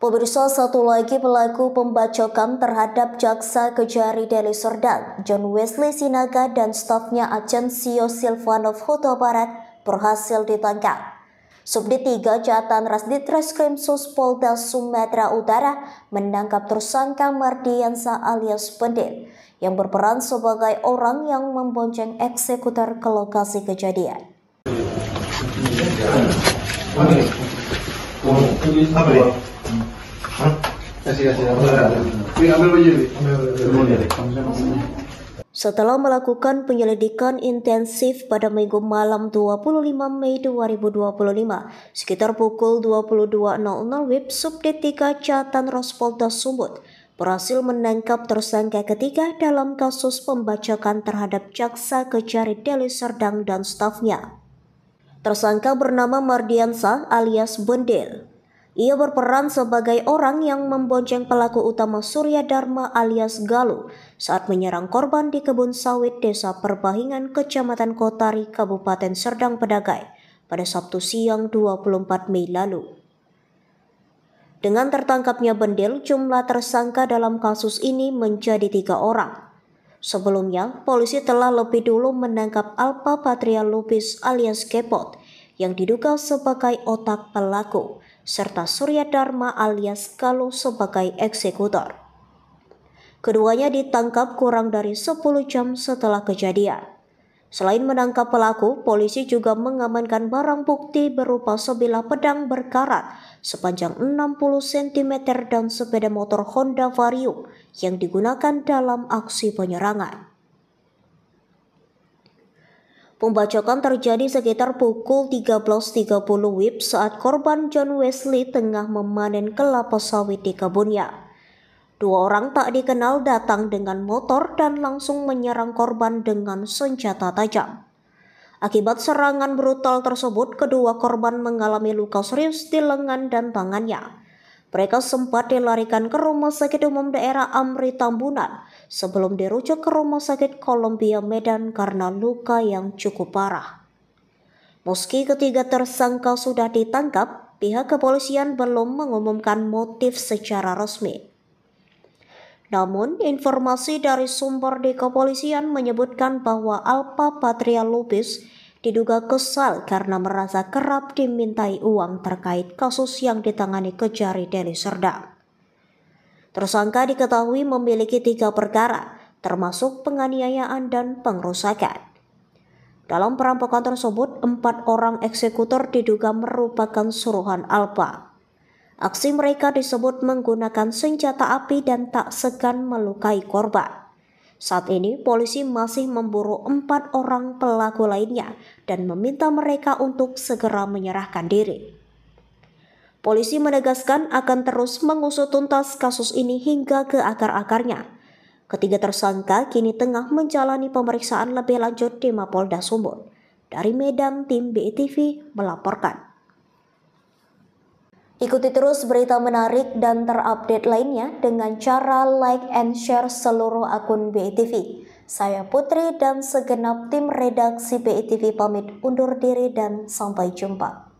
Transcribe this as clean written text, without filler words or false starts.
Pemirsa, satu lagi pelaku pembacokan terhadap Jaksa Kejari Deli Serdang, John Wesley Sinaga dan stafnya Agencio Silvanov Huta Barat berhasil ditangkap. Subdit 3 Jatan Ras Ditreskrim Sus Polda Sumatera Utara menangkap tersangka Mardiansa alias Bendil yang berperan sebagai orang yang membonceng eksekutor ke lokasi kejadian. Setelah melakukan penyelidikan intensif pada Minggu malam 25 Mei 2025 sekitar pukul 22.00 WIB, Subdit 3 Jatan Ras Polda Sumut berhasil menangkap tersangka ketiga dalam kasus pembacokan terhadap Jaksa Kejari Deli Serdang dan stafnya. Tersangka bernama Mardiansa alias Bendil. Ia berperan sebagai orang yang membonceng pelaku utama Surya Dharma alias Galuh saat menyerang korban di kebun sawit Desa Perbahingan, Kecamatan Kotari, Kabupaten Serdang Bedagai pada Sabtu siang 24 Mei lalu. Dengan tertangkapnya Bendil, jumlah tersangka dalam kasus ini menjadi 3 orang. Sebelumnya, polisi telah lebih dulu menangkap Alpa Patria Lubis alias Kepot yang diduga sebagai otak pelaku, serta Surya Dharma alias Galuh sebagai eksekutor. Keduanya ditangkap kurang dari 10 jam setelah kejadian. Selain menangkap pelaku, polisi juga mengamankan barang bukti berupa sebilah pedang berkarat sepanjang 60 cm dan sepeda motor Honda Vario yang digunakan dalam aksi penyerangan. Pembacokan terjadi sekitar pukul 13.30 WIB saat korban John Wesley tengah memanen kelapa sawit di kebunnya. 2 orang tak dikenal datang dengan motor dan langsung menyerang korban dengan senjata tajam. Akibat serangan brutal tersebut, kedua korban mengalami luka serius di lengan dan tangannya. Mereka sempat dilarikan ke Rumah Sakit Umum Daerah Amri Tambunan sebelum dirujuk ke Rumah Sakit Columbia Medan karena luka yang cukup parah. Meski ketiga tersangka sudah ditangkap, pihak kepolisian belum mengumumkan motif secara resmi. Namun, informasi dari sumber di kepolisian menyebutkan bahwa Alpa Patria Lubis diduga kesal karena merasa kerap dimintai uang terkait kasus yang ditangani Kejari Deli Serdang. Tersangka diketahui memiliki 3 perkara, termasuk penganiayaan dan pengrusakan. Dalam perampokan tersebut, 4 orang eksekutor diduga merupakan suruhan Alpa. Aksi mereka disebut menggunakan senjata api dan tak segan melukai korban. Saat ini polisi masih memburu 4 orang pelaku lainnya dan meminta mereka untuk segera menyerahkan diri. Polisi menegaskan akan terus mengusut tuntas kasus ini hingga ke akar-akarnya. Ketiga tersangka kini tengah menjalani pemeriksaan lebih lanjut di Mapolda Sumut. Dari Medan, tim BITV melaporkan. Ikuti terus berita menarik dan terupdate lainnya dengan cara like and share seluruh akun BITV. Saya Putri dan segenap tim redaksi BITV pamit undur diri dan sampai jumpa.